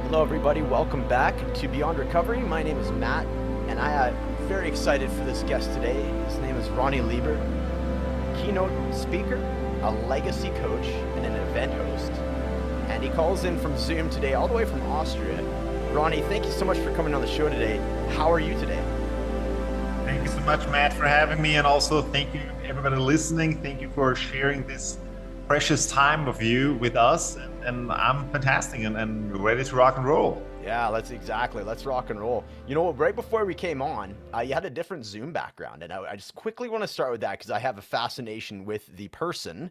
Hello, everybody. Welcome back to Beyond Recovery. My name is Matt, and I am very excited for this guest today. His name is Ronny Leber, keynote speaker, a legacy coach, and an event host. And he calls in from Zoom today, all the way from Austria. Ronny, thank you so much for coming on the show today. How are you today? Thank you so much, Matt, for having me. And also thank you, everybody listening. Thank you for sharing this precious time of you with us. And I'm fantastic and ready to rock and roll. Yeah, let's rock and roll. You know, right before we came on, you had a different Zoom background, and I just quickly want to start with that because I have a fascination with the person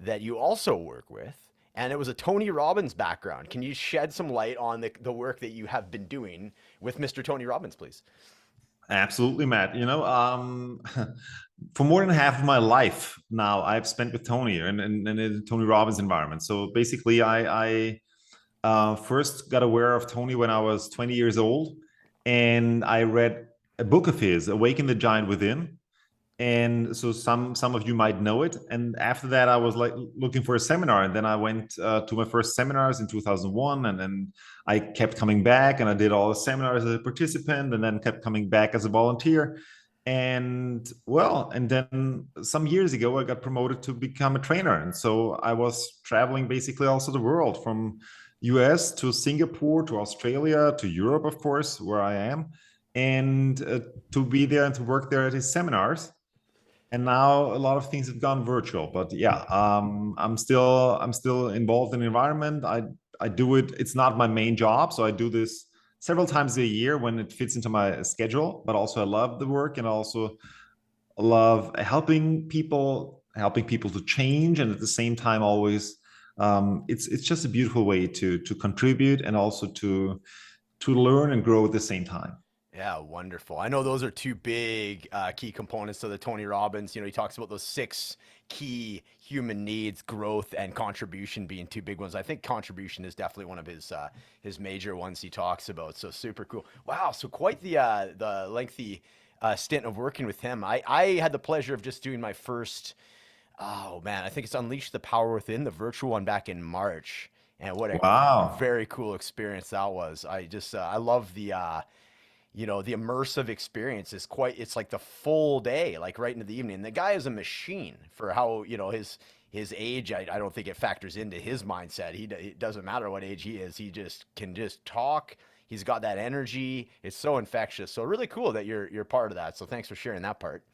that you also work with, and it was a Tony Robbins background. Can you shed some light on the work that you have been doing with Mr. Tony Robbins, please? Absolutely, Matt. For more than half of my life now, I've spent with Tony and in the Tony Robbins environment. So basically, I first got aware of Tony when I was 20 years old, and I read a book of his, Awaken the Giant Within. And so some of you might know it. And after that, I was like looking for a seminar, and then I went to my first seminars in 2001, and then I kept coming back, and I did all the seminars as a participant, and then kept coming back as a volunteer. And then some years ago, I got promoted to become a trainer, and so I was traveling basically also the world, from US to Singapore to Australia to Europe, of course, where I am, and to be there and to work there at his seminars. And now a lot of things have gone virtual, but yeah, I'm still involved in the environment. I do it. It's not my main job, so I do this several times a year when it fits into my schedule. But also, I love the work, and also love helping people to change, and at the same time, always, it's just a beautiful way to contribute, and also to learn and grow at the same time. Yeah, wonderful. I know those are two big key components to the Tony Robbins. You know, he talks about those six key human needs, growth and contribution being two big ones. I think contribution is definitely one of his major ones he talks about. So super cool. Wow, so quite the lengthy stint of working with him. I had the pleasure of just doing my first. Oh man, I think it's Unleash the Power Within, the virtual one back in March. And what a Wow. very cool experience that was. I love the immersive experience is it's like the full day, like right into the evening. The guy is a machine for how, his age. I don't think it factors into his mindset. It doesn't matter what age he is. He just can just talk. He's got that energy. It's so infectious. So really cool that you're part of that. So thanks for sharing that part.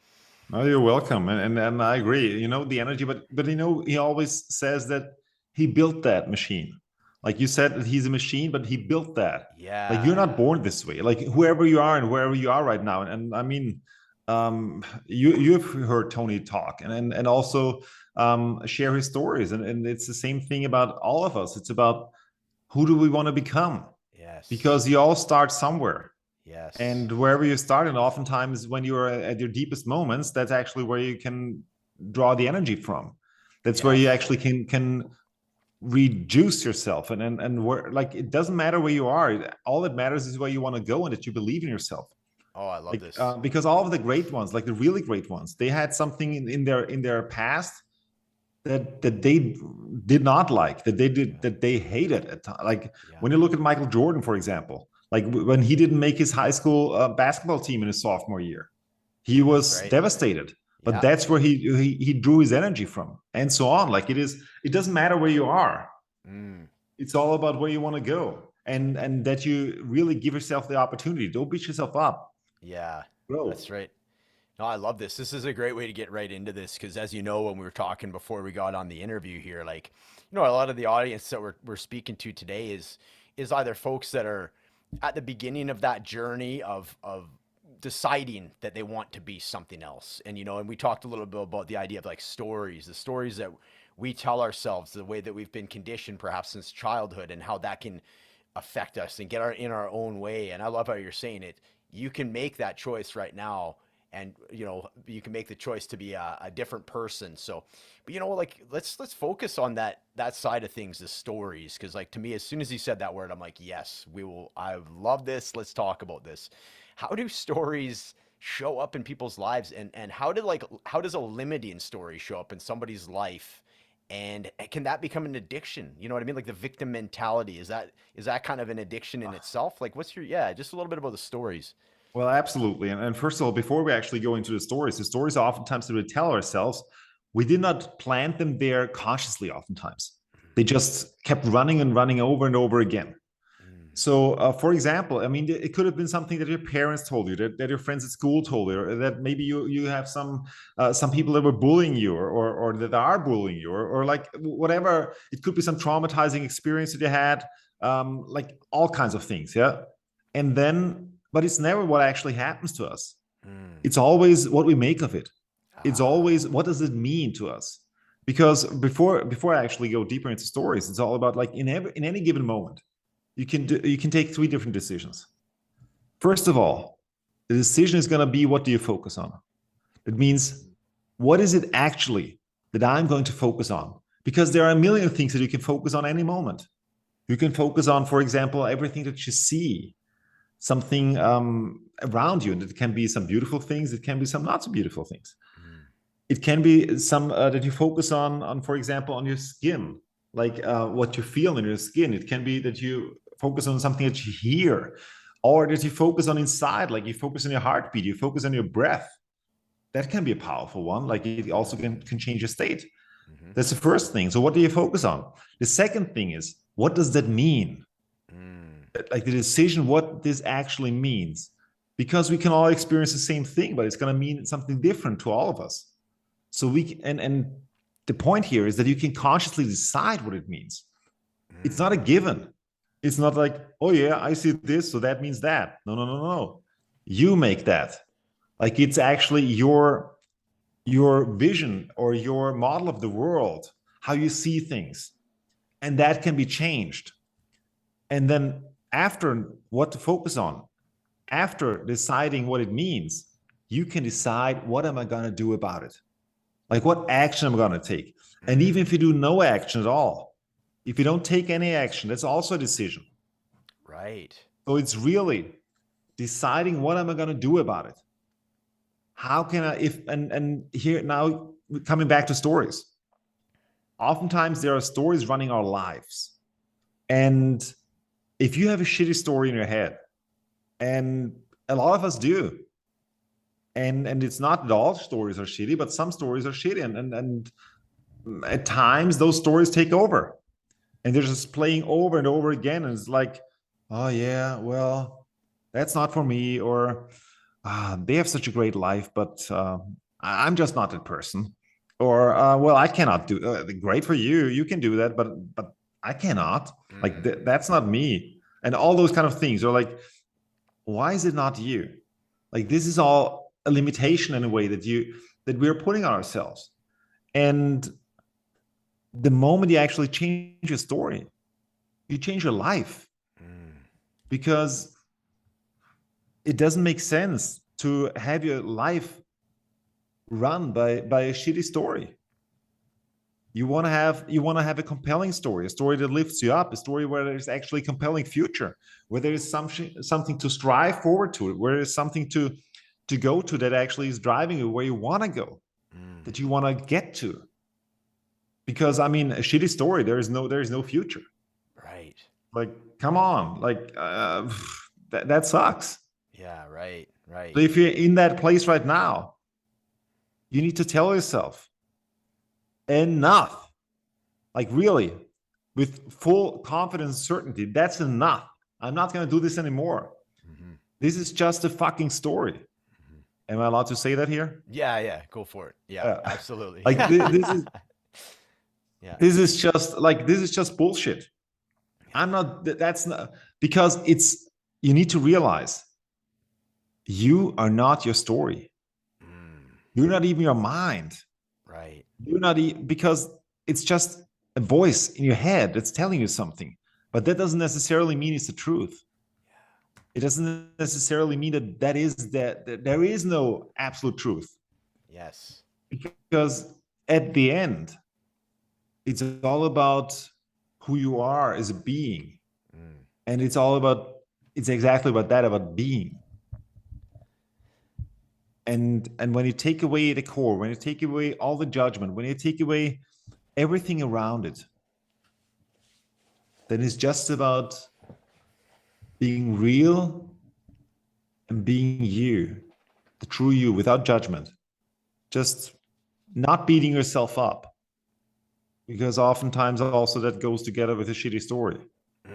Oh, you're welcome, and I agree. The energy, but he always says that he built that machine. Like you said, that he's a machine, but he built that. Like you're Yeah. not born this way. Like whoever you are and wherever you are right now, and I mean, you've heard Tony talk, and also share his stories, and it's the same thing about all of us. It's about who do we want to become, Yes. because you all start somewhere, Yes. and wherever you start, and oftentimes when you're at your deepest moments, that's actually where you can draw the energy from. That's where you Yes. actually can reduce yourself, and where, like, it doesn't matter where you are. All that matters is where you want to go, and that you believe in yourself. Oh, I love Like this. because all of the great ones, like the really great ones, they had something in their past that they did not like, Yeah. that they hated at time. Like Yeah. when you look at Michael Jordan, for example, like when he didn't make his high school basketball team in his sophomore year, he That's was right. devastated. But Yeah. that's where he drew his energy from, and so on. Like it doesn't matter where you are. Mm. It's all about where you want to go, and that you really give yourself the opportunity. Don't beat yourself up. Yeah. That's Grow. right. No, I love this. This is a great way to get right into this because, as you know, when we were talking before we got on the interview here, like, a lot of the audience that we're speaking to today is either folks that are at the beginning of that journey of deciding that they want to be something else, and we talked a little bit about the idea of like stories, the stories that we tell ourselves, the way that we've been conditioned perhaps since childhood, and how that can affect us and get in our own way. And I love how you're saying it. You can make that choice right now, and you can make the choice to be a different person. So, but like let's focus on that side of things, the stories, because like to me, as soon as he said that word, I'm like, yes, we will. I love this. Let's talk about this. How do stories show up in people's lives, and how does a limiting story show up in somebody's life, And can that become an addiction? You know what I mean? Like the victim mentality. Is that kind of an addiction in itself? Like what's your, yeah, just a little bit about the stories. Well, absolutely. And first of all, before we actually go into the stories oftentimes that we tell ourselves, we did not plant them there consciously oftentimes. They just kept running and running over and over again. Mm, So, for example, I mean, it could have been something that your parents told you, that your friends at school told you, or that maybe you have some people that were bullying you, or that are bullying you, or like whatever. It could be some traumatizing experience that you had, like all kinds of things, yeah. And then, but it's never what actually happens to us. mm. It's always what we make of it. It's Ah, always what does it mean to us. Because before I actually go deeper into stories, it's all about like in any given moment you can take three different decisions. First of all, the decision is going to be what do you focus on? It means what is it actually that I'm going to focus on? Because there are a million things that you can focus on any moment. You can focus on, for example, everything that you see, something around you, and it can be some beautiful things. It can be some not so beautiful things. mm, It can be some that you focus on, for example, on your skin, like what you feel in your skin. It can be that you focus on something that you hear, or that you focus on inside, like you focus on your heartbeat, you focus on your breath. That can be a powerful one. Like it also can change your state. mm-hmm, That's the first thing. So what do you focus on? The second thing is, what does that mean? mm, Like the decision, what this actually means. Because we can all experience the same thing, but it's going to mean something different to all of us. So and the point here is that you can consciously decide what it means. It's not a mm, given. It's not like, oh yeah, I see this, so that means that. No, no, no, no. You make that. Like it's actually your vision or your model of the world, how you see things. And that can be changed. And then after what to focus on, after deciding what it means, you can decide what am I going to do about it? Like what action I'm going to take. And even mm. if you do no action at all, if you don't take any action, that's also a decision. Right. So it's really deciding what am I going to do about it? How can I, if, and here now coming back to stories, oftentimes there are stories running our lives. And if you have a shitty story in your head, and a lot of us do, and it's not that all stories are shitty, but some stories are shitty. And at times those stories take over and they're just playing over and over again. And it's like, oh yeah, well, that's not for me, or they have such a great life, but I'm just not that person, or well, I cannot do. Great for you, you can do that, but I cannot. Like Mm, that's not me, and all those kind of things are like, why is it not you? Like this is all a limitation in a way that we're putting on ourselves, and the moment you actually change your story, you change your life mm. because it doesn't make sense to have your life run by a shitty story. You want to have a compelling story, a story that lifts you up, a story where there's actually a compelling future, where there is something to strive forward to, where there's something to go to that actually is driving you where you want to go, Mm, that you want to get to. Because I mean, a shitty story, there is no future. right. Like, come on, like that sucks. Yeah, right, So right. if you're in that place right now, you need to tell yourself enough. Like really, with full confidence and certainty, that's enough. I'm not going to do this anymore. Hmm. This is just a fucking story. Hmm. Am I allowed to say that here? Yeah, yeah, go for it. Yeah, absolutely. Like this is Yeah. this is just bullshit. I'm not. That's not because it's. You need to realize you are not your story. Mm, You're not even your mind. right. You're not because it's just a voice in your head that's telling you something. But that doesn't necessarily mean it's the truth. It doesn't necessarily mean that there is no absolute truth, Yes. because at the end it's all about who you are as a being, Mm, and it's exactly about that, about being. And when you take away the core, when you take away all the judgment, when you take away everything around it, then it's just about being real and being you, the true you, without judgment. Just not beating yourself up, because oftentimes also that goes together with a shitty story.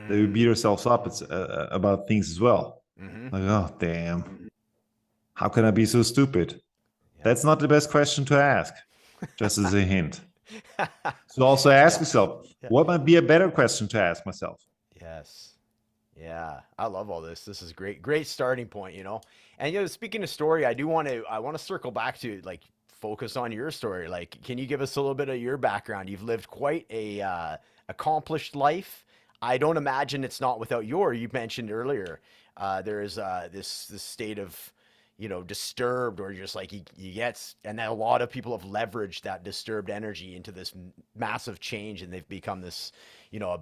That we beat ourselves up about things as well. Mm-hmm. Like, oh, damn, how can I be so stupid? Yeah. That's not the best question to ask, just as a hint. So also ask yourself, Yeah. what might be a better question to ask myself? Yes. Yeah, I love all this. This is great, great starting point, And speaking of story, I want to circle back to like focus on your story. Like, can you give us a little bit of your background? You've lived quite a accomplished life. I don't imagine it's not without you mentioned earlier, there is this state of disturbed or just like you get, and then a lot of people have leveraged that disturbed energy into this massive change, and they've become this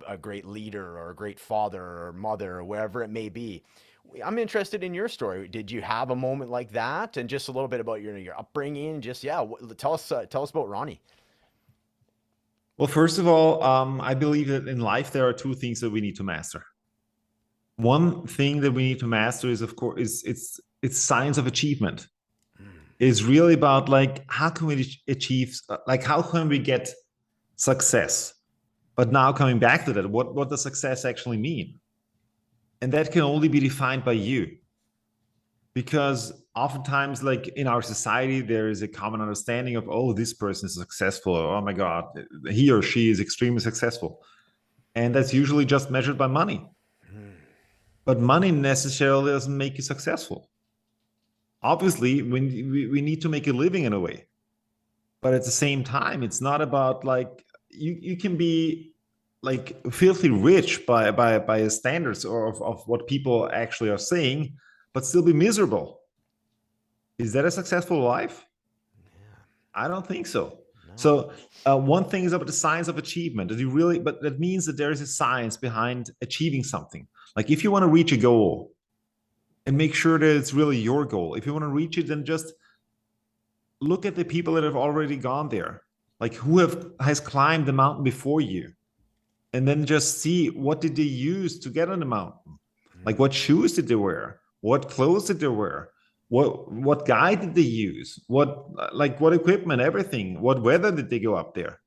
a great leader or a great father or mother or wherever it may be. I'm interested in your story. Did you have a moment like that? And just a little bit about your upbringing. Just yeah, tell us about Ronnie. Well, first of all, I believe that in life there are two things that we need to master. One thing that we need to master is, of course, it's science of achievement. It's really about like how can we achieve, like how can we get success? But now coming back to that, what does success actually mean? And that can only be defined by you, because oftentimes, like in our society, there is a common understanding of, oh, this person is successful, or oh my god, he or she is extremely successful, and that's usually just measured by money. But money necessarily doesn't make you successful. Obviously, when we need to make a living in a way, but at the same time, it's not about like you can be like filthy rich by standards or of what people actually are saying, but still be miserable. Is that a successful life? I don't think so. No. So one thing is about the science of achievement that you really, but that means that there is a science behind achieving something. Like if you want to reach a goal and make sure that it's really your goal. If you want to reach it, then just look at the people that have already gone there, like who has climbed the mountain before you, and then just see what did they use to get on the mountain. Like what shoes did they wear? What clothes did they wear? What guide did they use? What equipment, everything. What weather did they go up there?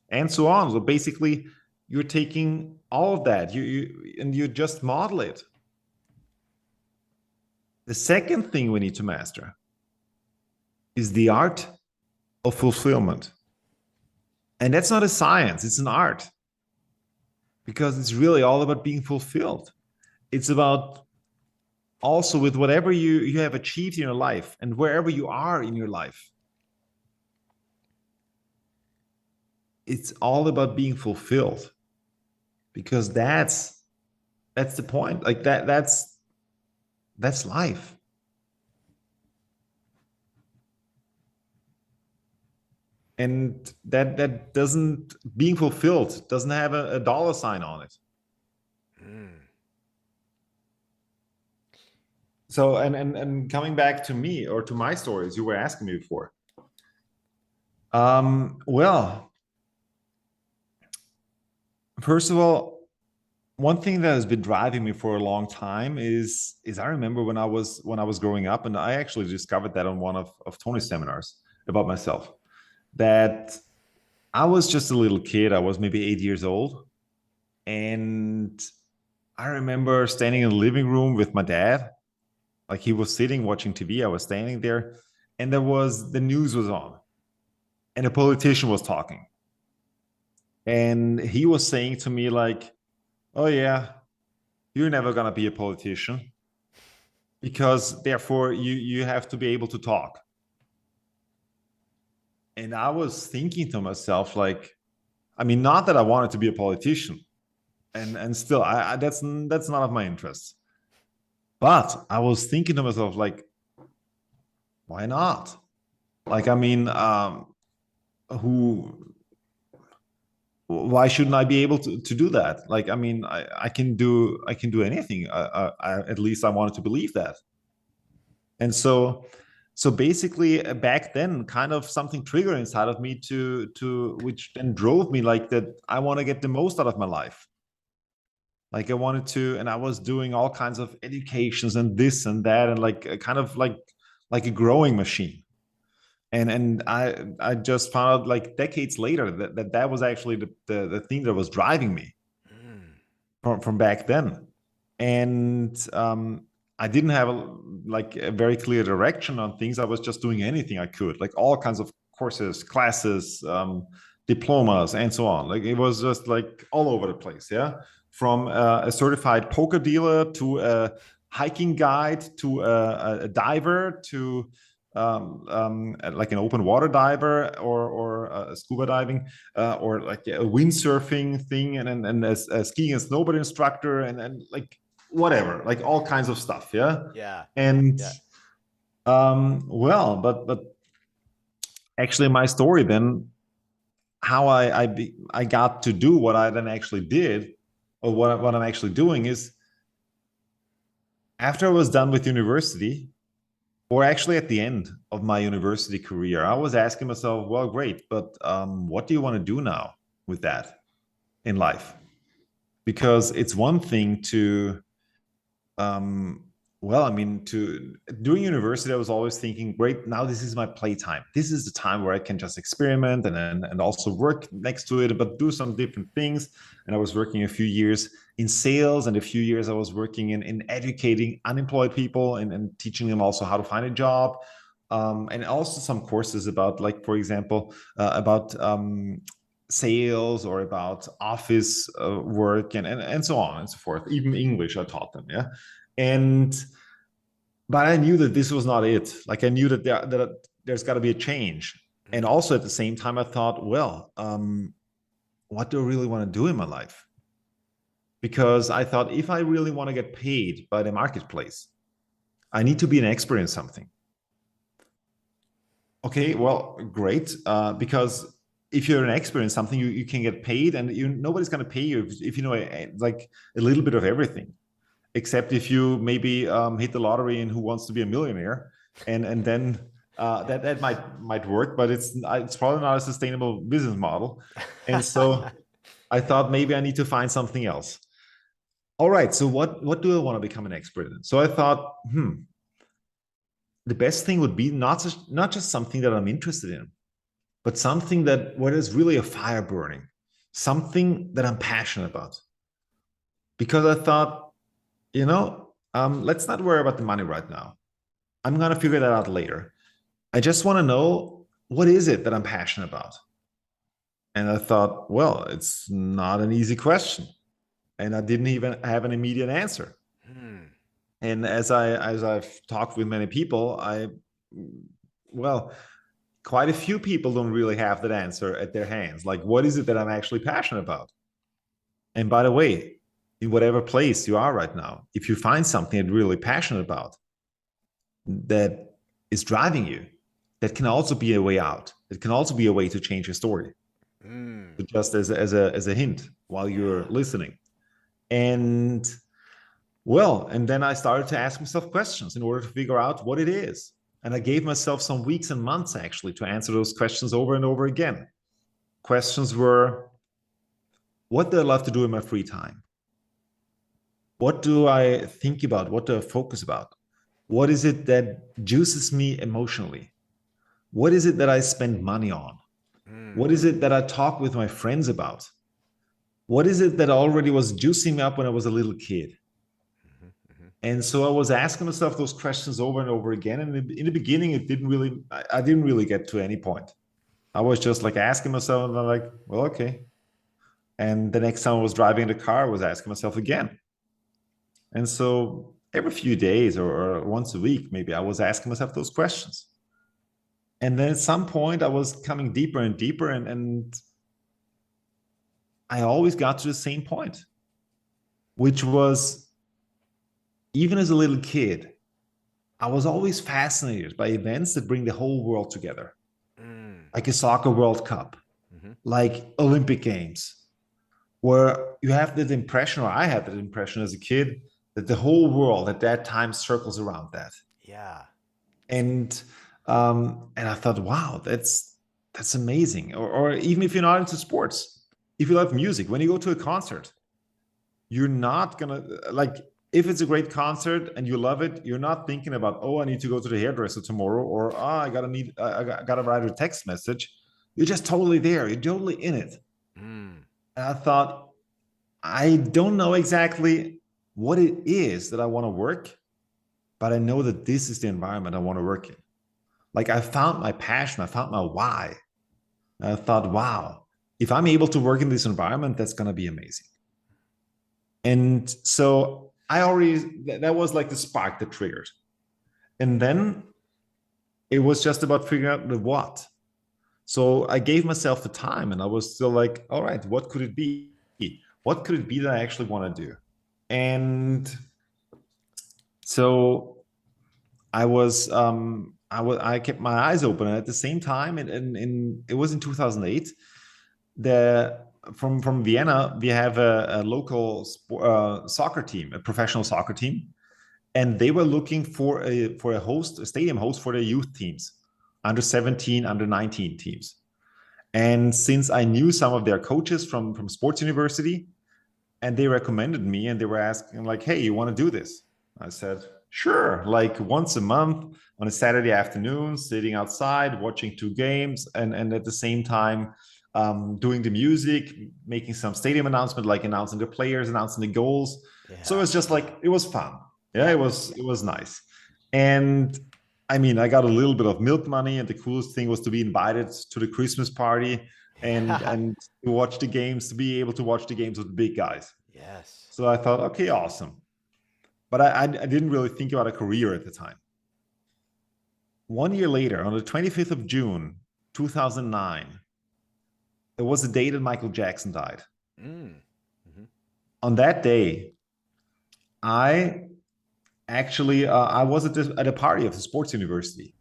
And so on. So basically, you're taking all of that, and you just model it. The second thing we need to master is the art of fulfillment. And that's not a science, it's an art, because it's really all about being fulfilled. It's about also with whatever you have achieved in your life and wherever you are in your life. It's all about being fulfilled, because that's the point. Like that's life. And that doesn't, being fulfilled doesn't have a dollar sign on it. So and coming back to me or to my stories you were asking me before. Well, first of all, one thing that has been driving me for a long time is I remember when I was growing up, and I actually discovered that on one of Tony's seminars about myself, that I was just a little kid. I was maybe 8 years old, and I remember standing in the living room with my dad. Like he was sitting watching TV, I was standing there, and the news was on, and a politician was talking, and he was saying to me like, "Oh yeah, you're never gonna be a politician because therefore you have to be able to talk." And I was thinking to myself like, I mean, not that I wanted to be a politician, and still, that's none of my interests. But I was thinking to myself like, why not? Like, I mean, who why shouldn't I be able to do that? Like, I mean, I can do anything. At least I wanted to believe that. And so So basically, back then, kind of something triggered inside of me to which then drove me like that. I want to get the most out of my life. Like I wanted to, and I was doing all kinds of educations and this and that, and like kind of like a growing machine. And I just found out like decades later that was actually the thing that was driving me Mm. from back then. And I didn't have like a very clear direction on things. I was just doing anything I could, like all kinds of courses, classes, diplomas, and so on. Like it was just like all over the place. Yeah, from a certified poker dealer to a hiking guide to a diver to like an open water diver or scuba diving or like a windsurfing thing and a skiing and snowboard instructor and like whatever, like all kinds of stuff. Yeah. Yeah. And Yeah. well, but actually my story then, how I got to do what I then actually did, or what I'm actually doing is, after I was done with university, or actually at the end of my university career, I was asking myself, well, great, but what do you want to do now with that in life? Because it's one thing to, um, well, I mean, to during university, I was always thinking, great, now this is my playtime. This is the time where I can just experiment and also work next to it, but do some different things. And I was working a few years in sales, and a few years I was working in educating unemployed people and teaching them also how to find a job. And also some courses about, like, for example, about sales or about office work and so on and so forth. Even English I taught them. Yeah. And but I knew that this was not it. Like I knew that there's got to be a change. And Mm. also at the same time, I thought, well, what do I really want to do in my life? Because I thought, if I really want to get paid by the marketplace, I need to be an expert in something. Okay, well, great. Because if you're an expert in something, you can get paid, and nobody's going to pay you if you know like a little bit of everything, except if you maybe hit the lottery and Who Wants to Be a Millionaire, and then that might work, but it's probably not a sustainable business model. And so I thought maybe I need to find something else. All right, so what do I want to become an expert in? So I thought, the best thing would be not just something that I'm interested in, but something that where there's really a fire burning, something that I'm passionate about. Because I thought, let's not worry about the money right now. I'm going to figure that out later. I just want to know, what is it that I'm passionate about? And I thought, well, it's not an easy question. And I didn't even have an immediate answer. Mm. And as I've talked with many people, well, quite a few people don't really have that answer at their hands. Like, what is it that I'm actually passionate about? And by the way, in whatever place you are right now, if you find something that you're really passionate about, that is driving you, that can also be a way out. It can also be a way to change your story. Mm. Just as a hint while you're Yeah. listening. And well, and then I started to ask myself questions in order to figure out what it is. And I gave myself some weeks and months actually to answer those questions over and over again. Questions were, what do I love to do in my free time? What do I think about? What do I focus about? What is it that juices me emotionally? What is it that I spend money on? Mm. What is it that I talk with my friends about? What is it that already was juicing me up when I was a little kid? Mhm, mhm. And so I was asking myself those questions over and over again. And in the beginning, I didn't really get to any point. I was just like asking myself, and I'm like, well, okay. And the next time I was driving in the car, I was asking myself again. And so every few days or once a week, maybe I was asking myself those questions. And then at some point, I was coming deeper and deeper, and I always got to the same point, which was, even as a little kid, I was always fascinated by events that bring the whole world together, Mm. like a soccer World Cup, Mhm. like Olympic Games, where you have that impression, or I had that impression as a kid, that the whole world at that time circles around that. Yeah. And And I thought, wow, that's amazing. Or even if you're not into sports, if you love music, when you go to a concert, you're not gonna like if it's a great concert and you love it, you're not thinking about, oh, I need to go to the hairdresser tomorrow, or oh, I gotta write a text message. You're just totally there. You're totally in it. Mm. And I thought, I don't know exactly what it is that I want to work, but I know that this is the environment I want to work in. Like I found my passion, I found my why. And I thought, wow, if I'm able to work in this environment, that's going to be amazing. And so I already, that was like the spark that triggered. And then it was just about figuring out the what. So I gave myself the time and I was still like, all right, what could it be? What could it be that I actually want to do? And so I kept my eyes open. And at the same time, it was in 2008, the from Vienna, we have a local soccer team, a professional soccer team, and they were looking for a host, a stadium host for their youth teams, under 17, under 19 teams. And since I knew some of their coaches from sports university, and they recommended me, and they were asking like, "Hey, you want to do this?" I said, "Sure." Like once a month on a Saturday afternoon, sitting outside watching two games, and at the same time doing the music, making some stadium announcement, like announcing the players, announcing the goals. So it Yeah. was just like it was fun. Yeah, Yeah. it was nice. And I mean, I got a little bit of milk money, and the coolest thing was to be invited to the Christmas party and to watch the games, to be able to watch the games with the big guys. Yes. So I thought, okay, awesome. But I didn't really think about a career at the time. 1 year later, on the 25th of June, 2009, it was the day that Michael Jackson died. Mm. Hmm. On that day, I actually I was at a party of the sports university,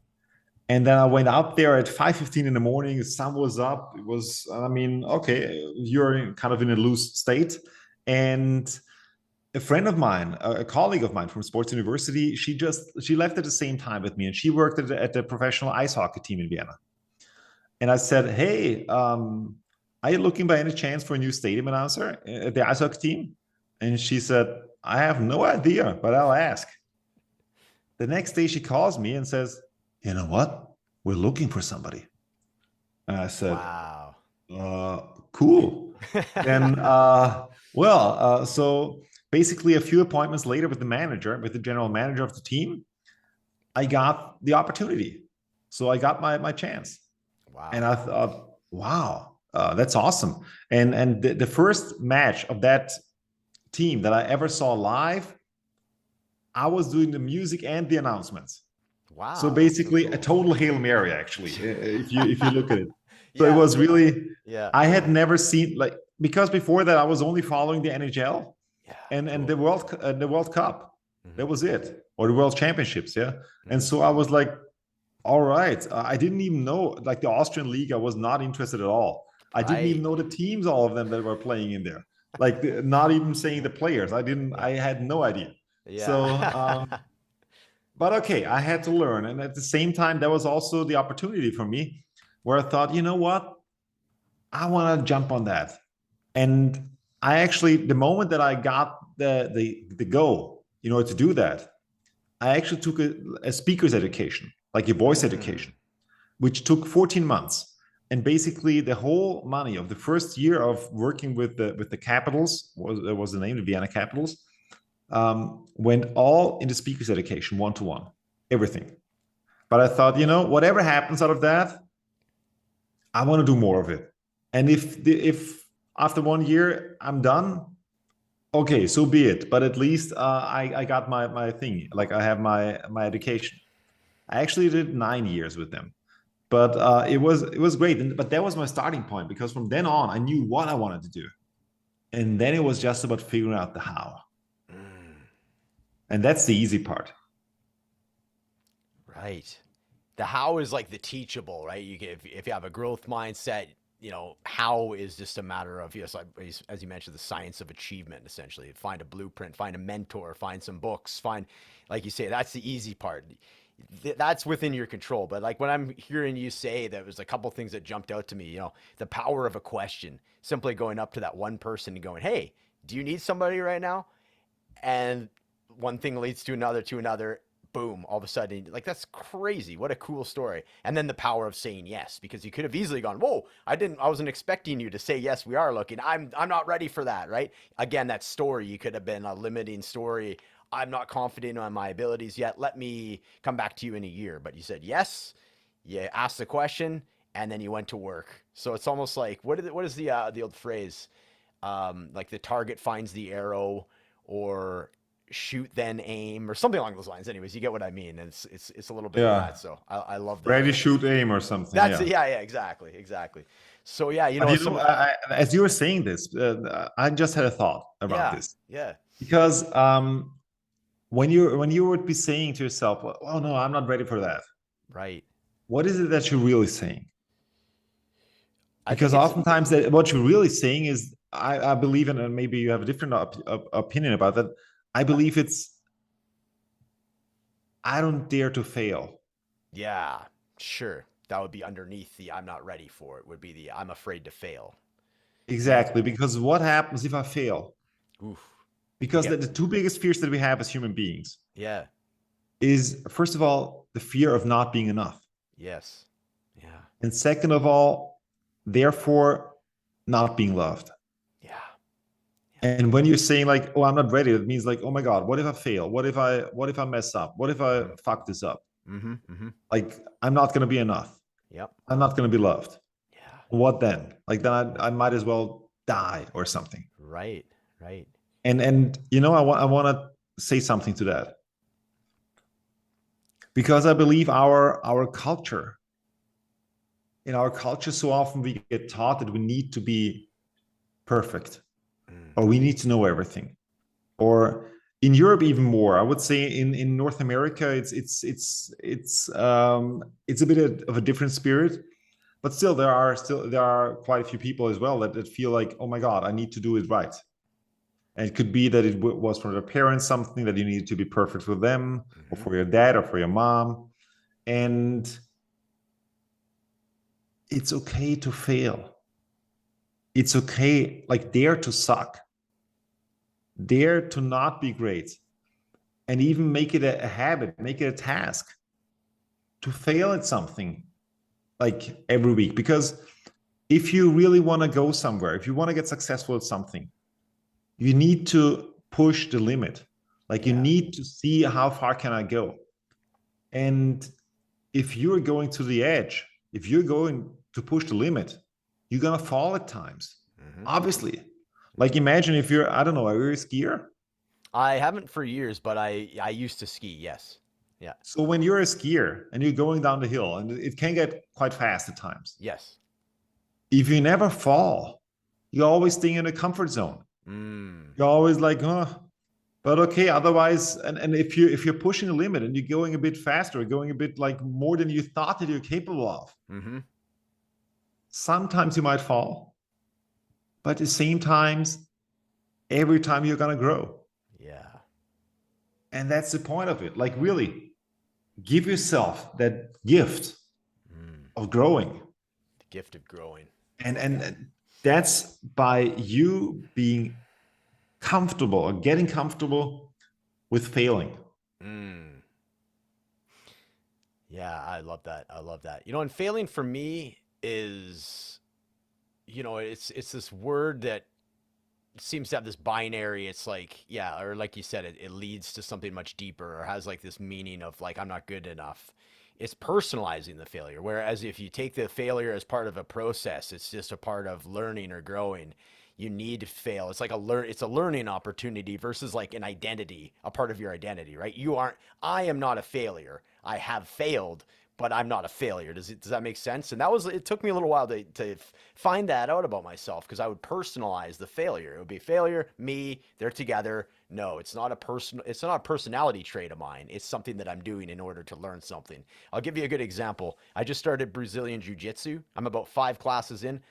and then I went out there at 5:15 in the morning. The sun was up. It was, I mean, okay, you're kind of in a loose state, and a friend of mine, a colleague of mine from sports university, she left at the same time with me, and she worked at the professional ice hockey team in Vienna. And I said, "Hey, are you looking by any chance for a new stadium announcer at the ice hockey team?" And she said, "I have no idea, but I'll ask." The next day, she calls me and says, "You know what? We're looking for somebody." And I said, Wow. uh, "Cool." Then, so basically, a few appointments later with the manager, with the general manager of the team, I got the opportunity. So I got my chance. And Wow. I thought, wow, that's awesome. And the first match of that team that I ever saw live, I was doing the music and the announcements. So Wow. That's so basically, a cool. total Hail Mary, actually, if you look at it. So it Yeah. was really, Yeah. I had never seen like because before that I was only following the NHL Yeah. and Totally. the World Cup. That Hmm. was it, or the World Championships, yeah. And Hmm. so I was like, all right. I didn't even know like the Austrian league. I was not interested at all. I didn't even Right. know the teams, all of them that were playing in there. Like not even saying the players. I didn't. Yeah. I had no idea. So, Yeah. but okay, I had to learn, and at the same time, that was also the opportunity for me, where I thought, you know what, I want to jump on that. And I actually, the moment that I got the go, to do that, I actually took a speaker's education, like a voice Mm. education, which took 14 months. And basically, the whole money of the first year of working with the Capitals was the name, the Vienna Capitals, went all into speakers education, one to one, everything. But I thought, whatever happens out of that, I want to do more of it. And if after 1 year I'm done, okay, so be it. But at least I got my thing, like I have my education. I actually did 9 years with them. But it was great. But that was my starting point because from then on, I knew what I wanted to do, and then it was just about figuring out the how, Mm. and that's the easy part. Right. The how is like the teachable, right? You can, if you have a growth mindset, how is just a matter of, yes, like, as you mentioned, the science of achievement, essentially. Find a blueprint, find a mentor, find some books, find, like you say, that's the easy part. that's within your control. But like when I'm hearing you say that, was a couple things that jumped out to me. The power of a question, simply going up to that one person and going, "Hey, do you need somebody right now?" And one thing leads to another, to another. Boom! All of a sudden, like that's crazy. What a cool story. And then the power of saying yes, because you could have easily gone, "Whoa, I wasn't expecting you to say yes. We are looking. I'm not ready for that." Right? Again, that story, you could have been a limiting story. I'm not confident on my abilities yet. Let me come back to you in a year. But you said yes. You asked the question, and then you went to work. So it's almost like what is the old phrase? Like the target finds the arrow, or shoot then aim, or something along those lines. Anyways, you get what I mean. And it's a little bit of Yeah. that. So I love Ready, that. shoot, aim, or something. That's Yeah. it. Yeah, yeah, exactly. So yeah, But you know, some as you were saying this, I just had a thought about yeah, this yeah, because when you would be saying to yourself, "Oh no, I'm not ready for that," right. what is it that you're really saying? I think Because it's oftentimes what you're really saying is, I believe in, and maybe you have a different opinion about that. I believe it's, I don't dare to fail. yeah, sure. That would be underneath the I'm not ready for it, would be the I'm afraid to fail. Yeah. Exactly. Because what happens if I fail? Oof. You Because get the two biggest fears that we have as human beings yeah. is, first of all, the fear of not being enough. Yes. Yeah. And second of all, therefore, not being loved. Yeah. And when you're saying like, "Oh, I'm not ready," it means like, "Oh my God, what if I fail? What if I mess up? What if I Mm-hmm. fuck this up? Mm-hmm. Like, I'm not gonna be enough. Yep. I'm not gonna be loved. Yeah. What then? Like then I might as well die or something." Right. Right. And you know, I want to say something to that, because I believe our culture, in our culture, so often we get taught that we need to be perfect, Mm. or we need to know everything, or in Europe even more. I would say in North America, it's a bit of a different spirit, but there are quite a few people as well that feel like, "Oh my God, I need to do it right." And it could be that it was from their parents something that you needed to be perfect for them, or Mm-hmm. for your dad, or for your mom. And it's okay to fail. It's okay, like, dare to suck, dare to not be great, and even make it a habit, make it a task to fail at something, like every week. Because if you really want to go somewhere, if you want to get successful at something, you need to push the limit. Like, you Yeah. need to see how far can I go. And if you're going to the edge, if you're going to push the limit, you're gonna fall at times. Mm-hmm. Obviously. Like, imagine if you're, I don't know, are you a skier? I haven't for years, but I used to ski. Yes. Yeah. So when you're a skier and you're going down the hill, and it can get quite fast at times, Yes. if you never fall, you're always staying in a comfort zone. Mm. You're always like, "Oh, but okay." Otherwise, and if you're pushing the limit and you're going a bit faster, going a bit like more than you thought that you're capable of, Mm-hmm. sometimes you might fall, but at the same times, every time you're gonna grow. Yeah. And that's the point of it. Like, really give yourself that gift Mm. of growing. The gift of growing. And that's by you being comfortable, or getting comfortable with failing. Mm. Yeah, I love that. I love that. And failing for me is, it's this word that seems to have this binary. It's like, yeah, or like you said, it leads to something much deeper, or has like this meaning of like, I'm not good enough. It's personalizing the failure. Whereas if you take the failure as part of a process, it's just a part of learning or growing. You need to fail. It's like it's a learning opportunity versus like an identity, a part of your identity, right? I am not a failure. I have failed, but I'm not a failure. Does that make sense? And it took me a little while to find that out about myself, because I would personalize the failure. It would be failure, me, they're together. No, it's not a personality trait of mine. It's something that I'm doing in order to learn something. I'll give you a good example. I just started Brazilian Jiu-Jitsu. I'm about 5 classes in.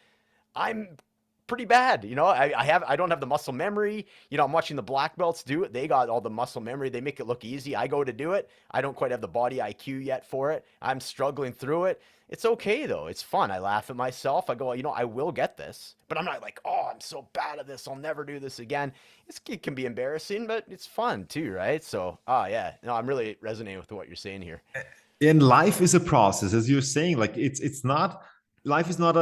I'm pretty bad. I don't have the muscle memory. I'm watching the black belts do it. They got all the muscle memory. They make it look easy. I go to do it. I don't quite have the body IQ yet for it. I'm struggling through it. It's okay though. It's fun. I laugh at myself. I go, I will get this, but I'm not like, oh, I'm so bad at this. I'll never do this again. It can be embarrassing, but it's fun too, right? So, yeah, no, I'm really resonating with what you're saying here. And life is a process, as you're saying. Like it's not life is not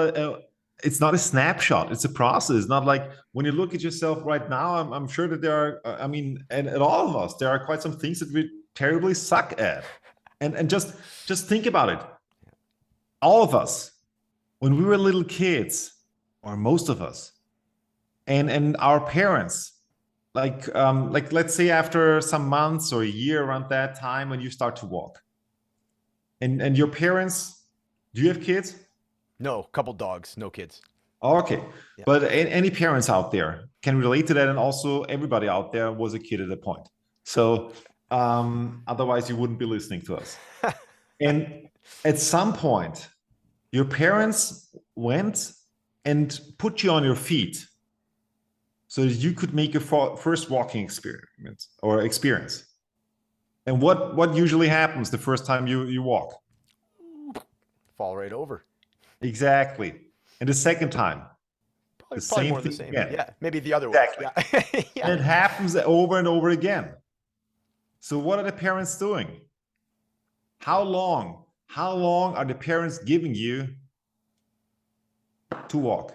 it's not a snapshot. It's a process. It's not like when you look at yourself right now. I'm sure that there are. I mean, and at all of us, there are quite some things that we terribly suck at. And just think about it. All of us, when we were little kids, or most of us, and our parents, like let's say after some months or a year around that time when you start to walk, and your parents, do you have kids? No, couple dogs, no kids. Okay. Yeah. But any parents out there can relate to that. And also everybody out there was a kid at a point. So otherwise you wouldn't be listening to us. And at some point, your parents went and put you on your feet so that you could make your first walking experience. And what usually happens the first time you walk? Fall right over. Exactly. And the second time, the Probably same more of the thing same. again. Yeah, maybe the other way. Exactly. Yeah. Yeah. And it happens over and over again. So what are the parents doing? How long are the parents giving you to walk?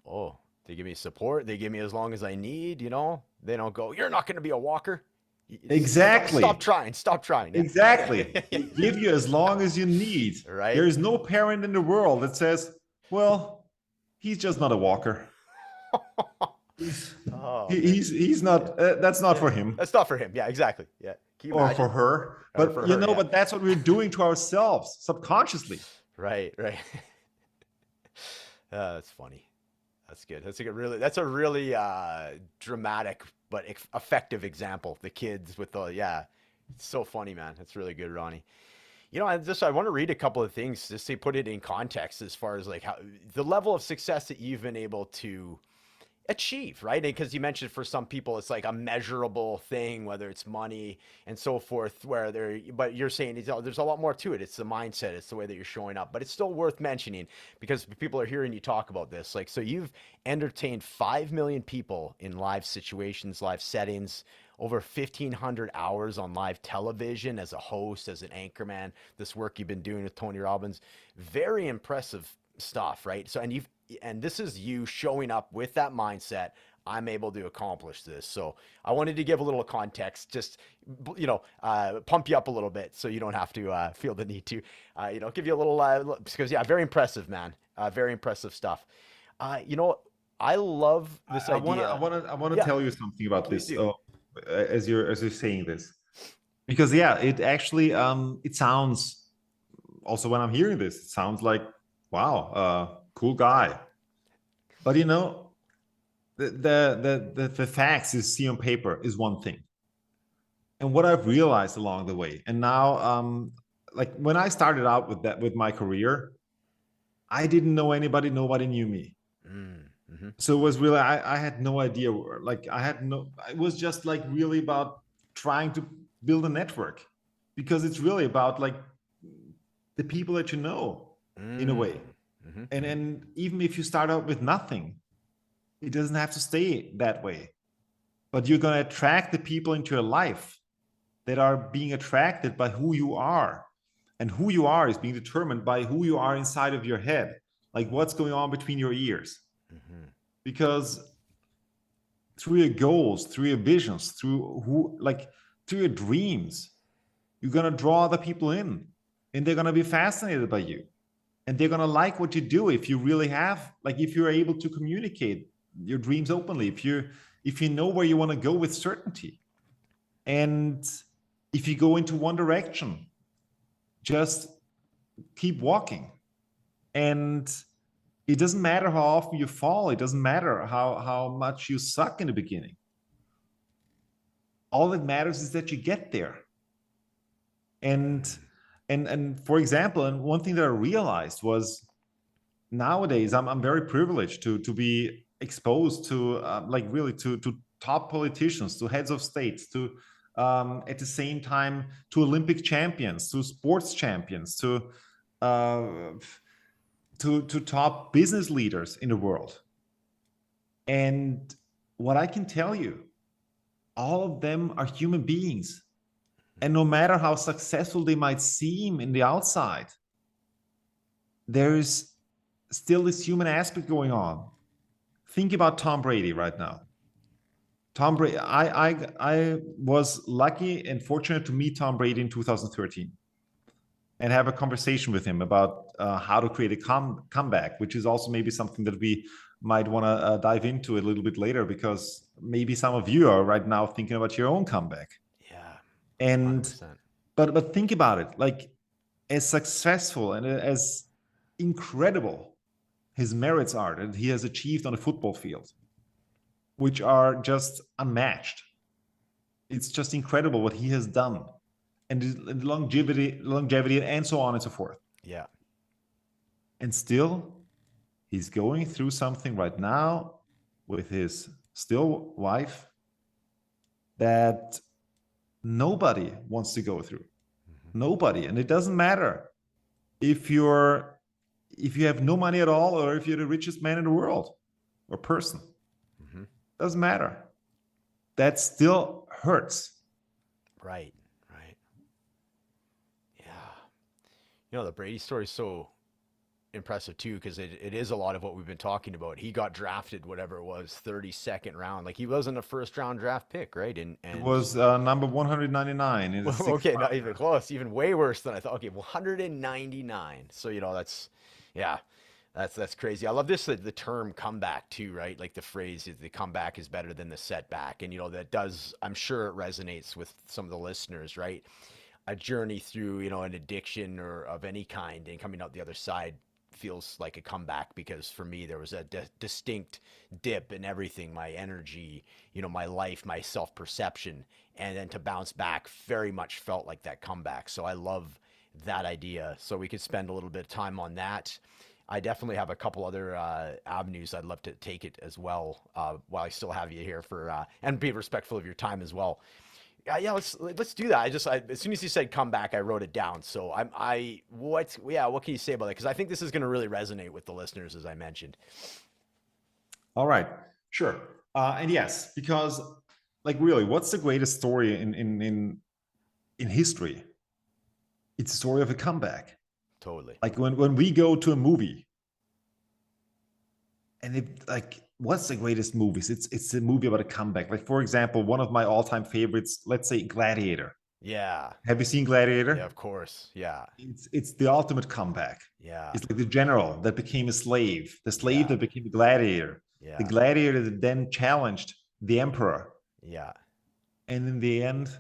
Oh, they give me support. They give me as long as I need. They don't go, you're not going to be a walker. Exactly. Stop trying. Stop trying. Yeah. Exactly. They give you as long as you need. Right. There is no parent in the world that says, well, he's just not a walker. He's not, that's not for him. That's not for him. Yeah, exactly. Yeah. Or for her. But for her, but that's what we're doing to ourselves subconsciously. Right. That's funny. That's good. That's a really dramatic but effective example. The kids with it's so funny, man. That's really good, Ronnie. I want to read a couple of things just to put it in context as far as like how the level of success that you've been able to achieve, right? Because you mentioned for some people it's like a measurable thing, whether it's money and so forth, but you're saying there's a lot more to it. It's the mindset, it's the way that you're showing up, but it's still worth mentioning because people are hearing you talk about this. Like, so you've entertained 5 million people in live situations, live settings, over 1,500 hours on live television as a host, as an anchorman, this work you've been doing with Tony Robbins. Very impressive stuff, right? So, and this is you showing up with that mindset. I'm able to accomplish this. So I wanted to give a little context, just, pump you up a little bit so you don't have to feel the need to, give you a little, because very impressive, man. Very impressive stuff. I love this idea. I want to tell you something about this. As you're saying this, because it actually, it sounds, also when I'm hearing this, it sounds like, wow, cool guy. But the facts you see on paper is one thing. And what I've realized along the way, and now, like when I started out with my career, I didn't know anybody, nobody knew me. Mm-hmm. So it was really, I had no idea. It was just like really about trying to build a network, because it's really about like the people that you know in a way. Mm-hmm. And even if you start out with nothing, it doesn't have to stay that way. But you're going to attract the people into your life that are being attracted by who you are. And who you are is being determined by who you are inside of your head, like what's going on between your ears. Mm-hmm. Because through your goals, through your visions, through your dreams, you're going to draw other people in, and they're going to be fascinated by you. And they're going to like what you do if you really have, like if you're able to communicate your dreams openly, if you know where you want to go with certainty. And if you go into one direction, just keep walking. And it doesn't matter how often you fall. It doesn't matter how much you suck in the beginning. All that matters is that you get there. And for example, and one thing that I realized was nowadays I'm very privileged to be exposed to like really to top politicians, to heads of states, to at the same time to Olympic champions, to sports champions, uh, to top business leaders in the world. And what I can tell you, all of them are human beings. And no matter how successful they might seem in the outside, there's still this human aspect going on. Think about Tom Brady right now. Tom Brady, I was lucky and fortunate to meet Tom Brady in 2013 and have a conversation with him about how to create a comeback, which is also maybe something that we might want to dive into a little bit later, because maybe some of you are right now thinking about your own comeback. Yeah. And 100%. but think about it, like as successful and as incredible his merits are that he has achieved on a football field, which are just unmatched. It's just incredible what he has done, and the longevity, and so on and so forth. Yeah. And still, he's going through something right now with his still wife that nobody wants to go through. Nobody. And it doesn't matter if you have no money at all, or if you're the richest man in the world or person. Doesn't matter. That still hurts. Right. Yeah. The Brady story is so impressive too, because it is a lot of what we've been talking about. He got drafted, whatever it was, 32nd round. Like, he wasn't a first round draft pick, right? And It was number 199 in the well, sixth okay, round. not even close. Even way worse than I thought. Okay, 199. So that's, yeah, that's crazy. I love this, the term comeback too, right? Like, the phrase is the comeback is better than the setback, and that does. I'm sure it resonates with some of the listeners, right? A journey through an addiction or of any kind, and coming out the other side feels like a comeback, because for me there was a distinct dip in everything, my energy, my life, my self-perception, and then to bounce back very much felt like that comeback. So I love that idea. So we could spend a little bit of time on that. I definitely have a couple other avenues I'd love to take it as well, while I still have you here for and be respectful of your time as well. Yeah, let's do that. As soon as you said comeback, I wrote it down. So what can you say about that? Because I think this is going to really resonate with the listeners, as I mentioned. All right, sure. And yes, because like really, what's the greatest story in history? It's a story of a comeback. Totally. Like when we go to a movie, and what's the greatest movies? It's a movie about a comeback. Like, for example, one of my all-time favorites, let's say Gladiator. Yeah. Have you seen Gladiator? Yeah, of course. Yeah. It's the ultimate comeback. Yeah. It's like the general that became a slave, the slave Yeah. that became a gladiator, the Yeah. gladiator that then challenged the emperor. Yeah. And in the end,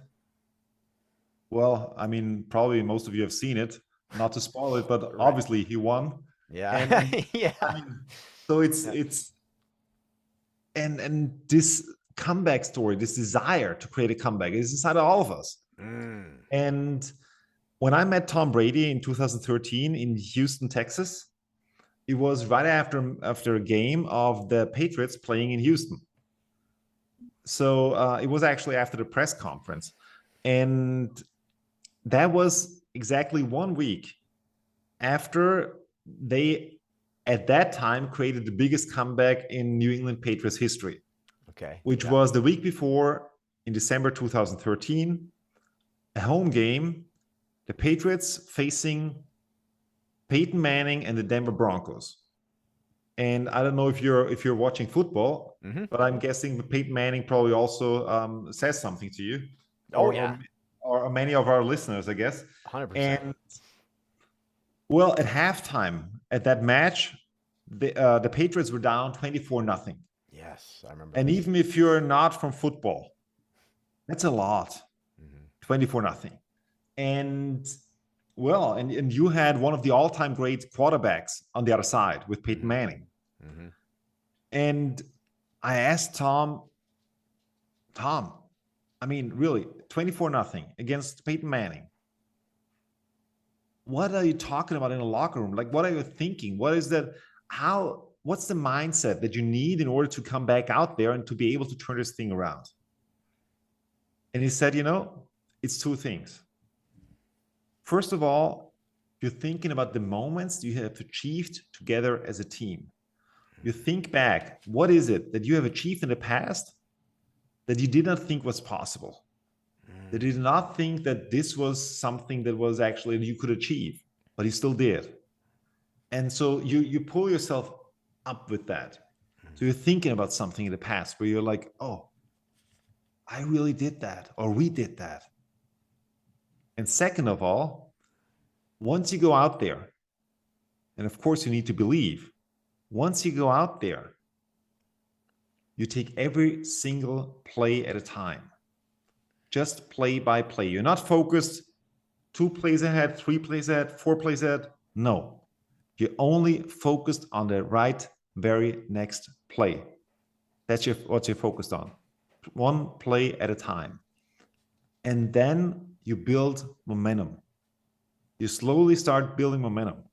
well, I mean, probably most of you have seen it, not to spoil it, but Right. obviously he won. Yeah. And Yeah. I mean, so it's and this comeback story, this desire to create a comeback is inside of all of us. And when I met Tom Brady in 2013 in Houston, Texas, it was right after a game of the Patriots playing in Houston. So it was actually after the press conference. And that was exactly 1 week after they, at that time, created the biggest comeback in New England Patriots history. Okay. Which was the week before, in December 2013, a home game, the Patriots facing Peyton Manning and the Denver Broncos. And I don't know if you're watching football, but I'm guessing Peyton Manning probably also says something to you. Oh, yeah. Or many of our listeners, I guess. 100%. And well, at halftime at that match, the Patriots were down 24-0. Yes, I remember. And even if you're not from football, that's a lot. 24-0. And well, and you had one of the all-time great quarterbacks on the other side with Peyton Manning. And I asked Tom, I mean, really, 24-0 against Peyton Manning. What are you talking about in the locker room? Like, what are you thinking? What is that? what's the mindset that you need in order to come back out there and to be able to turn this thing around? And he said, it's two things. First of all, you're thinking about the moments you have achieved together as a team. You think back, what is it that you have achieved in the past that you did not think was possible? That you did not think that this was something that was actually you could achieve, but you still did. And so you pull yourself up with that. So you're thinking about something in the past where you're like, oh, I really did that, or we did that. And second of all, once you go out there, and of course you need to believe, once you go out there, you take every single play at a time. Just play by play. You're not focused 2 plays ahead, 3 plays ahead, 4 plays ahead. No, you're only focused on the very next play. That's what you're focused on. 1 play at a time. And then you build momentum. You slowly start building momentum.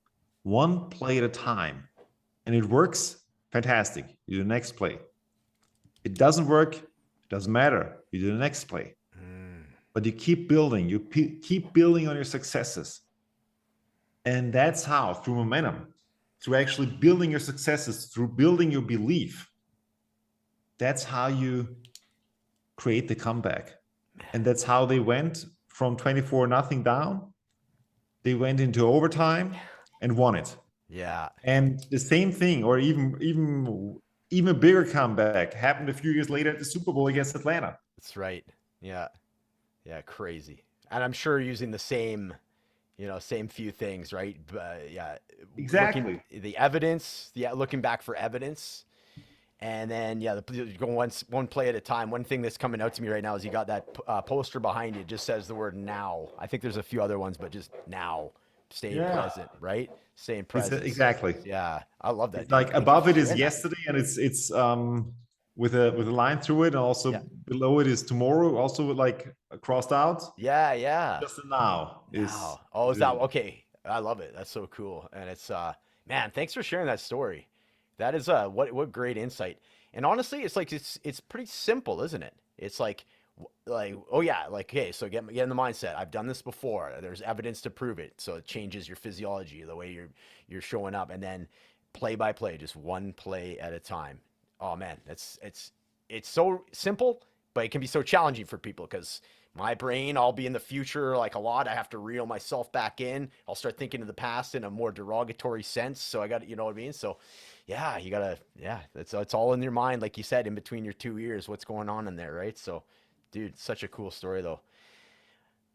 1 play at a time. And it works, fantastic. You do the next play. It doesn't work, it doesn't matter. You do the next play. But you keep building. You keep building on your successes. And that's how, through momentum, through actually building your successes, through building your belief, that's how you create the comeback. And that's how they went from 24-0 down. They went into overtime and won it. Yeah. And the same thing, or even a bigger comeback, happened a few years later at the Super Bowl against Atlanta. That's right. Yeah. Yeah, crazy. And I'm sure using the same, same few things, right? Yeah. Exactly. The evidence, looking back for evidence. And then, go one play at a time. One thing that's coming out to me right now is you got that poster behind you. It just says the word now. I think there's a few other ones, but just now. Staying present, right? Staying present. Exactly. Yeah, I love that. It's like above it is yesterday, and it's with a line through it, and also below it is tomorrow, also like crossed out. Yeah. Just now. Now. Oh, is that okay? I love it. That's so cool. And it's man, thanks for sharing that story. That is what great insight. And honestly, it's like it's pretty simple, isn't it? It's like oh yeah, like okay, so get in the mindset. I've done this before. There's evidence to prove it. So it changes your physiology, the way you're showing up, and then play by play, just 1 play at a time. Oh man, it's so simple, but it can be so challenging for people because my brain, I'll be in the future like a lot. I have to reel myself back in. I'll start thinking of the past in a more derogatory sense. So I got, you know what I mean? So yeah, you gotta, it's all in your mind, like you said, in between your 2 ears, what's going on in there, right? So, dude, such a cool story though.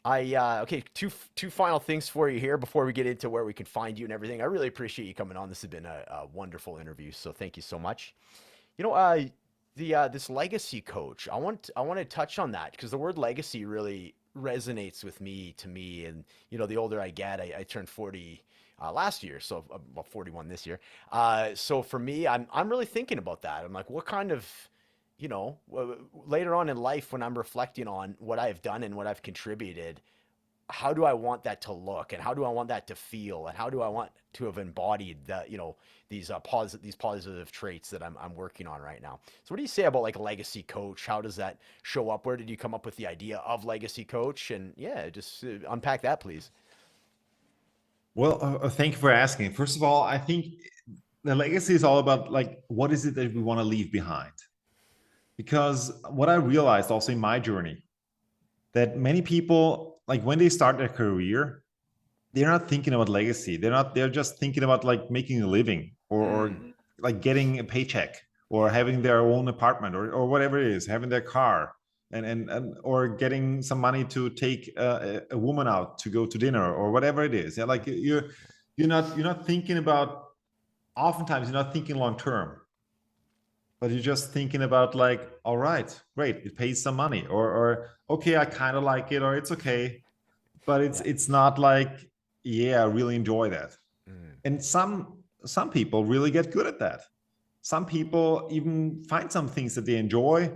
Okay, two final things for you here before we get into where we can find you and everything. I really appreciate you coming on. This has been a wonderful interview, so thank you so much. This legacy coach, I want to touch on that because the word legacy really resonates with me, and the older I get, I turned 40 last year, so I'm 41 this year. So for me, I'm really thinking about that. I'm like, what kind of later on in life when I'm reflecting on what I have done and what I've contributed, how do I want that to look and how do I want that to feel and how do I want to have embodied these positive traits that I'm working on right now. So what do you say about like legacy coach? How does that show up? Where did you come up with the idea of legacy coach? And just unpack that, please. Well, thank you for asking. First of all, I think the legacy is all about like, what is it that we want to leave behind? Because what I realized also in my journey, that many people, like when they start their career, they're not thinking about legacy. They're just thinking about like making a living or like getting a paycheck or having their own apartment or whatever it is, having their car and or getting some money to take a woman out to go to dinner or whatever it is. Yeah, like you're not thinking about, oftentimes you're not thinking long term, but you're just thinking about like, all right, great, it pays some money, or okay, I kind of like it, or it's okay, but it's not like, yeah, I really enjoy that. And some people really get good at that. Some people even find some things that they enjoy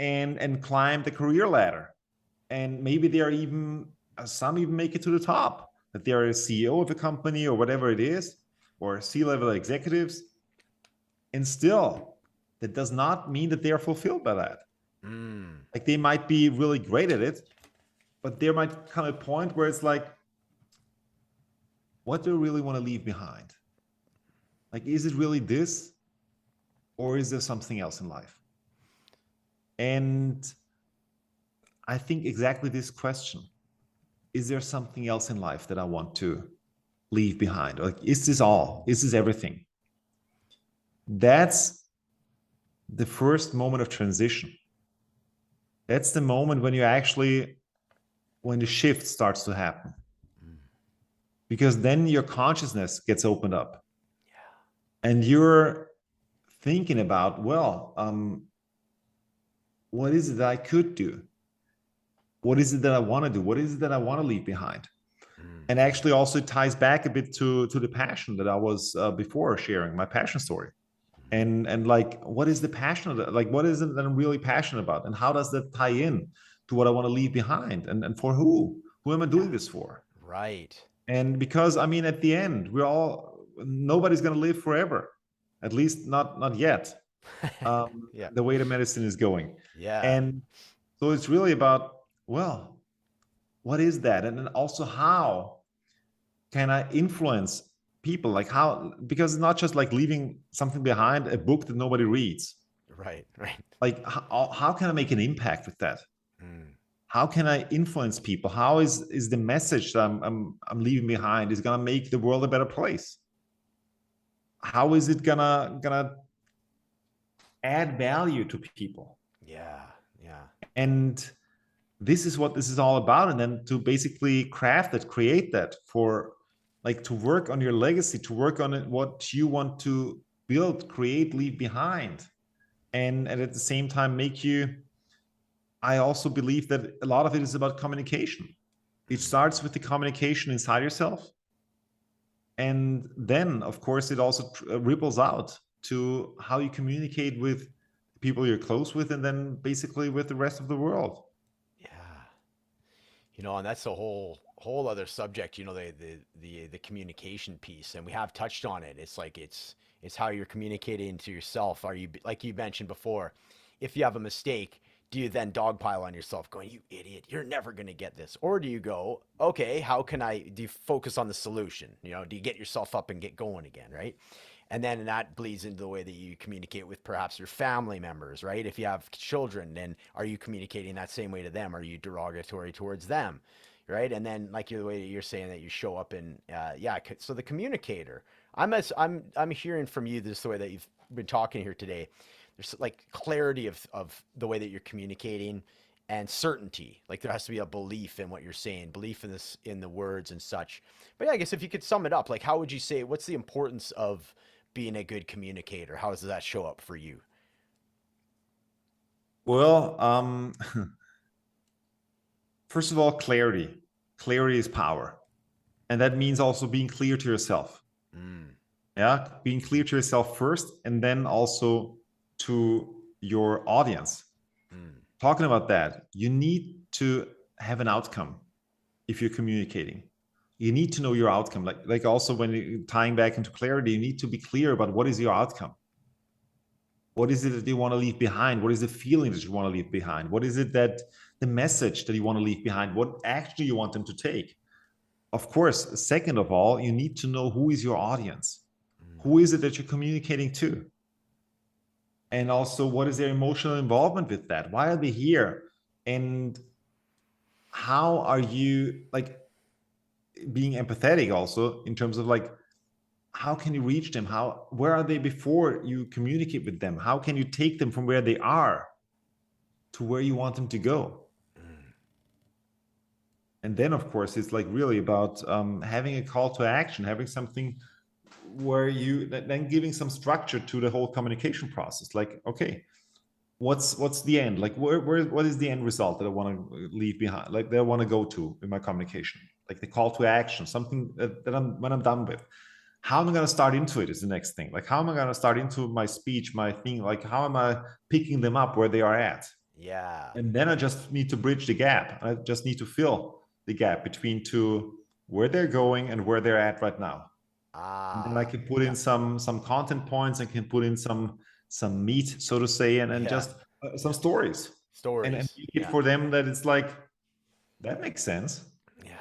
and climb the career ladder, and maybe they're even, some even make it to the top, that they're a CEO of a company or whatever it is, or C-level executives. And still, that does not mean that they are fulfilled by that. Mm. Like they might be really great at it, but there might come a point where it's like, what do you really want to leave behind? Like, is it really this, or is there something else in life? And I think exactly this question, is there something else in life that I want to leave behind? Like, is this all? Is this everything? That's the first moment of transition. That's the moment when you actually, when the shift starts to happen. Mm. Because then your consciousness gets opened up Yeah. and you're thinking about, well, what is it that I could do? What is it that I want to do? What is it that I want to leave behind? Mm. And actually also ties back a bit to the passion that I was before sharing, my passion story. Mm. And like, what is the passion of like, what is it that I'm really passionate about? And how does that tie in to what I want to leave behind? And for who? Who am I Yeah. doing this for? Right. And because I mean, at the end, nobody's going to live forever, at least not yet. Yeah. The way the medicine is going, Yeah. and so it's really about, well, what is that, and then also how can I influence people? Like how, because it's not just like leaving something behind, a book that nobody reads. Right. Right. Like how can I make an impact with that? Mm. How can I influence people? How is the message that I'm leaving behind is going to make the world a better place? How is it gonna add value to people? Yeah. Yeah. And this is what this is all about. And then to basically craft it, create that, for like to work on your legacy, to work on it, what you want to build, create, leave behind, and at the same time make you, I also believe that a lot of it is about communication. It Mm. starts with the communication inside yourself, and then of course it also ripples out to how you communicate with people you're close with, and then basically with the rest of the world. Yeah. And that's a whole other subject, the communication piece, and we have touched on it. It's like it's how you're communicating to yourself. Are you, like you mentioned before, if you have a mistake, do you then dogpile on yourself going, you idiot, you're never going to get this? Or do you go, okay, do you focus on the solution? Do you get yourself up and get going again, right? And then that bleeds into the way that you communicate with perhaps your family members, right? If you have children, then are you communicating that same way to them? Are you derogatory towards them, right? And then like the way that you're saying that you show up in, yeah. So the communicator, I'm hearing from you this, the way that you've been talking here today. There's like clarity of the way that you're communicating, and certainty. Like there has to be a belief in what you're saying, belief in this, in the words and such. But yeah, I guess if you could sum it up, like how would you say, what's the importance of being a good communicator? How does that show up for you? Well, first of all, clarity. Clarity is power. And that means also being clear to yourself. Mm. Yeah. Being clear to yourself first, and then also to your audience. Mm. Talking about that, you need to have an outcome if you're communicating. You need to know your outcome. Like also when you're tying back into clarity, you need to be clear about what is your outcome. What is it that you want to leave behind? What is the feeling that you want to leave behind? What is it that the message that you want to leave behind? What action you want them to take? Of course, second of all, you need to know who is your audience. Mm. Who is it that you're communicating to? And also, what is their emotional involvement with that? Why are they here? And how are you like being empathetic also in terms of like, how can you reach them? Where are they before you communicate with them? How can you take them from where they are to where you want them to go? Mm. And then, of course, it's like really about having a call to action, having something where you then giving some structure to the whole communication process. Like, okay, what's the end? Like, what is the end result that I want to leave behind? Like, that I want to go to in my communication. Like the call to action, something that when I'm done with. How am I going to start into it is the next thing. Like, how am I going to start into my speech, my thing? Like, how am I picking them up where they are at? Yeah. And then I just need to bridge the gap. I just need to fill the gap between to where they're going and where they're at right now. And then I Ah, can put in yeah, some content points. I can put in some meat, so to say, and yeah. just some stories, and Stories. make it Yeah, for them that it's like that makes sense. yeah.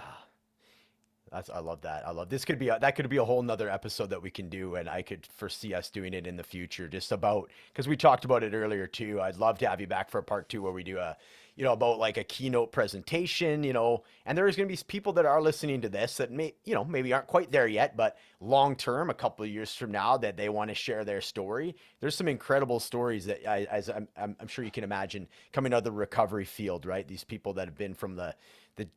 I love that. I love this. Could be that could be a whole nother episode that we can do, and I could foresee us doing it in the future. Just about because we talked about it earlier too. I'd love to have you back for a part two where we do a, about like a keynote presentation. And there's going to be people that are listening to this that maybe aren't quite there yet, but long term, a couple of years from now, that they want to share their story. There's some incredible stories that, as I'm sure you can imagine, coming out of the recovery field, right? These people that have been from the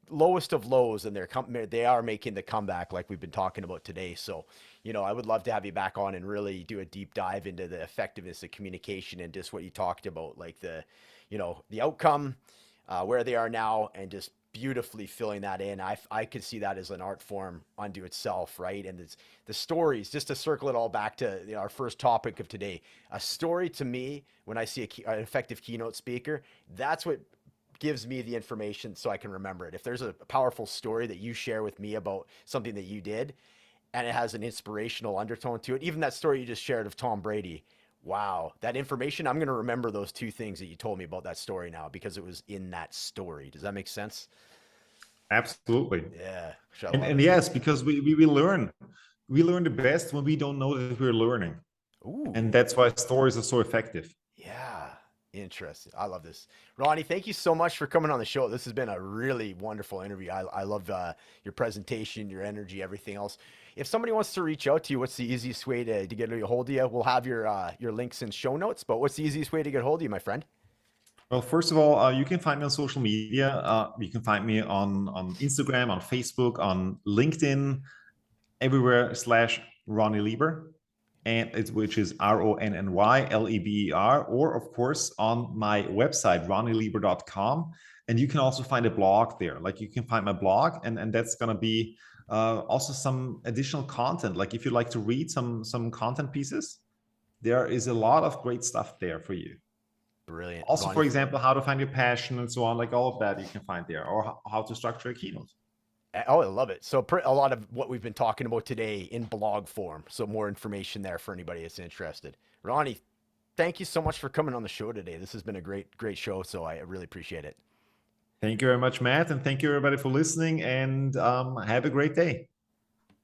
lowest of lows, and they are making the comeback like we've been talking about today. So, I would love to have you back on and really do a deep dive into the effectiveness of communication and just what you talked about, like the outcome, where they are now, and just beautifully filling that in. I could see that as an art form unto itself, right? And it's the stories, just to circle it all back to our first topic of today. A story to me, when I see an effective keynote speaker, that's what gives me the information so I can remember it. If there's a powerful story that you share with me about something that you did and it has an inspirational undertone to it, even that story you just shared of Tom Brady, wow, that information, I'm going to remember those two things that you told me about that story now because it was in that story. Does that make sense? Absolutely. Yeah, I love And it. yes, because we learn the best when we don't know that we're learning, and Ooh, that's why stories are so effective. yeah. Interesting. I love this. Ronnie, thank you so much for coming on the show. This has been a really wonderful interview. I love your presentation, your energy, everything else. If somebody wants to reach out to you, what's the easiest way to get a hold of you? We'll have your links and show notes, but what's the easiest way to get a hold of you, my friend? Well, first of all, you can find me on social media. You can find me on Instagram, on Facebook, on LinkedIn, everywhere /Ronny Leber, and which is RONNYLEBER, or of course on my website ronnyleber.com. And you can also find a blog there. Like you can find my blog, and that's gonna be also some additional content. Like if you like to read some content pieces, there is a lot of great stuff there for you. Brilliant, Also, for Ronnie. example, how to find your passion and so on, like all of that you can find there, or how to structure a keynote. Oh, I love it. So a lot of what we've been talking about today in blog form. So more information there for anybody that's interested. Ronnie, thank you so much for coming on the show today. This has been a great show. So I really appreciate it. Thank you very much, Matt, and thank you everybody for listening, and have a great day.